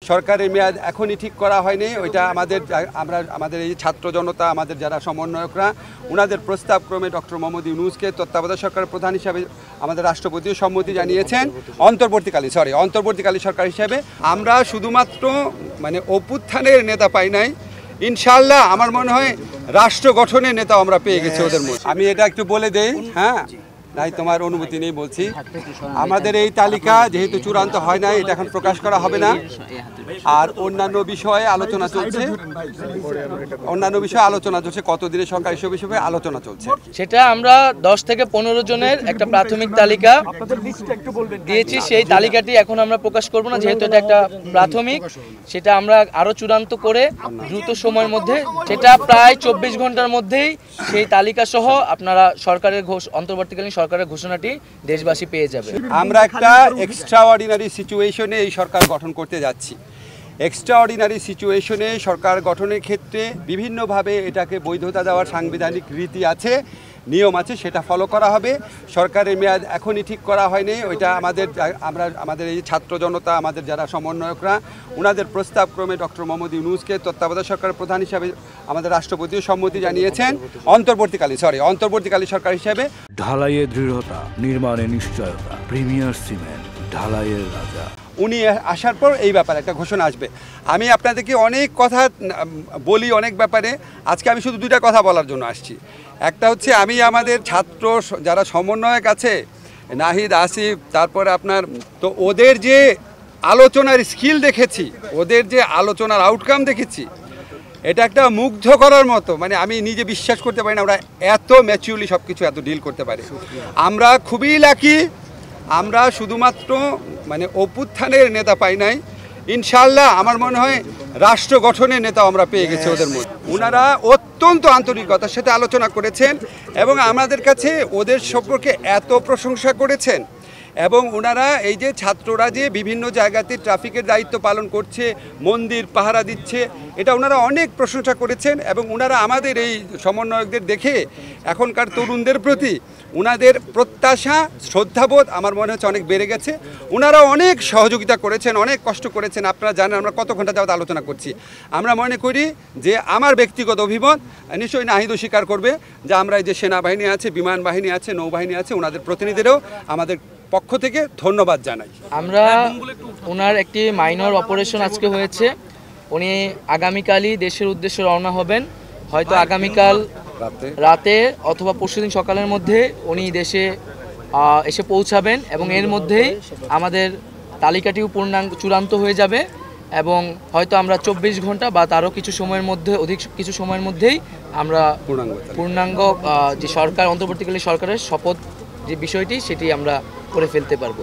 সরকারের মেয়াদ এখনই ঠিক করা হয়নি। ওইটা আমাদের এই ছাত্র জনতা, আমাদের যারা সমন্বয়করা, ওনাদের প্রস্তাব ক্রমে ডক্টর মোহাম্মদ ইউনূসকে তত্ত্বাবধায়ক সরকারের প্রধান হিসাবে আমাদের রাষ্ট্রপতিও সম্মতি জানিয়েছেন। অন্তর্বর্তীকালীন সরকার হিসেবে আমরা শুধুমাত্র অভ্যুত্থানের নেতা পাই নাই, ইনশাআল্লাহ আমার মনে হয় রাষ্ট্র গঠনের নেতা আমরা পেয়ে গেছি ওদের মধ্যে। আমি এটা একটু বলে দেই, হ্যাঁ, নাই তোমার অনুমতি নেই বলছি। আমাদের এই তালিকা যেহেতু চূড়ান্ত হয় নাই, এটা এখন প্রকাশ করা হবে না। আর অন্যান্য বিষয়ে আলোচনা চলছে, কতদিনে সরকার হিসেবে আলোচনা চলছে। সেটা আমরা 10 থেকে 15 জনের একটা প্রাথমিক তালিকা দিয়েছি। সেই তালিকাটি এখন আমরা প্রকাশ করব না, যেহেতু এটা একটা প্রাথমিক। সেটা আমরা আরো চূড়ান্ত করে দ্রুত সময়ের মধ্যে, সেটা প্রায় 24 ঘন্টার মধ্যেই সেই তালিকা সহ আপনারা অন্তর্বর্তীকালীন সরকারের ঘোষণাটি দেশবাসী পেয়ে যাবে। আমরা একটা এক্সট্রাঅর্ডিনারি সিচুয়েশনে এই সরকার গঠন করতে যাচ্ছি। এক্সট্রাঅর্ডিনারি সিচুয়েশনে সরকার গঠনের ক্ষেত্রে বিভিন্নভাবে এটাকে বৈধতা দেওয়ার সাংবিধানিক রীতি আছে, নিয়ম আছে, সেটা ফলো করা হবে। সরকারের মেয়াদ এখনই ঠিক করা হয়নি। ওইটা আমাদের এই ছাত্র জনতা, আমাদের যারা সমন্বয়করা, ওনাদের প্রস্তাব ক্রমে ডক্টর মোহাম্মদ ইউনূসকে তত্ত্বাবধায়ক সরকারের প্রধান হিসাবে আমাদের রাষ্ট্রপতিও সম্মতি জানিয়েছেন। অন্তর্বর্তীকালীন সরকার হিসাবে ঢালাইয়ের দৃঢ়তা, নির্মাণে নিশ্চয়তা, প্রিমিয়ার সিমেন্ট, ঢালাইয়ের রাজা। উনি আসার পর এই ব্যাপারে একটা ঘোষণা আসবে। আমি আপনাদেরকে অনেক কথা বলি অনেক ব্যাপারে, আজকে আমি শুধু 2টা কথা বলার জন্য আসছি। একটা হচ্ছে আমি আমাদের ছাত্র যারা সমন্বয়ক আছে, নাহিদ, আসিফ, তারপরে আপনার, তো ওদের যে আলোচনার স্কিল দেখেছি, ওদের যে আলোচনার আউটকাম দেখেছি, এটা একটা মুগ্ধ করার মতো। আমি নিজে বিশ্বাস করতে পারি না ওরা এত ম্যাচিউরলি সব কিছু এত ডিল করতে পারে। আমরা খুবই লাকি, আমরা শুধুমাত্র অভ্যুত্থানের নেতা পাই নাই, ইনশাআল্লাহ আমার মনে হয় রাষ্ট্র গঠনের নেতা আমরা পেয়ে গেছি ওদের মধ্যে। ওনারা অত্যন্ত আন্তরিকতার সাথে আলোচনা করেছেন এবং আমাদের কাছে ওদের সম্পর্কে এত প্রশংসা করেছেন। এবং ওনারা এই যে ছাত্ররা যে বিভিন্ন জায়গাতে ট্রাফিকের দায়িত্ব পালন করছে, মন্দির পাহারা দিচ্ছে, এটা ওনারা অনেক প্রশংসা করেছেন। এবং ওনারা আমাদের এই সমন্বয়কদের দেখে এখনকার তরুণদের প্রতি ওনাদের প্রত্যাশা, শ্রদ্ধাবোধ আমার মনে হচ্ছে অনেক বেড়ে গেছে। ওনারা অনেক সহযোগিতা করেছেন, অনেক কষ্ট করেছেন। আপনারা জানেন আমরা কত ঘন্টা যাবত আলোচনা করছি। আমরা মনে করি যে আমার ব্যক্তিগত অভিমত, নিশ্চয়ই নাহিদও স্বীকার করবে, যে আমরা এই যে সেনাবাহিনী আছে, বিমান বাহিনী আছে, নৌবাহিনী আছে, ওনাদের প্রতিনিধিরাও আমাদের পক্ষ থেকে ধন্যবাদ জানাই। আমরা ওনার একটি মাইনর অপারেশন আজকে হয়েছে, উনি আগামীকালই দেশের উদ্দেশ্যে রওনা হবেন। হয়তো আগামীকাল রাতে অথবা পরশুদিন সকালের মধ্যে উনি দেশে এসে পৌঁছাবেন এবং এর মধ্যেই আমাদের তালিকাটিও চূড়ান্ত হয়ে যাবে এবং হয়তো আমরা 24 ঘন্টা বা তারও কিছু সময়ের মধ্যে, অধিক কিছু সময়ের মধ্যেই আমরা পূর্ণাঙ্গ যে অন্তর্বর্তীকালীন সরকারের শপথ যে বিষয়টি, সেটি আমরা করে ফেলতে পারবো।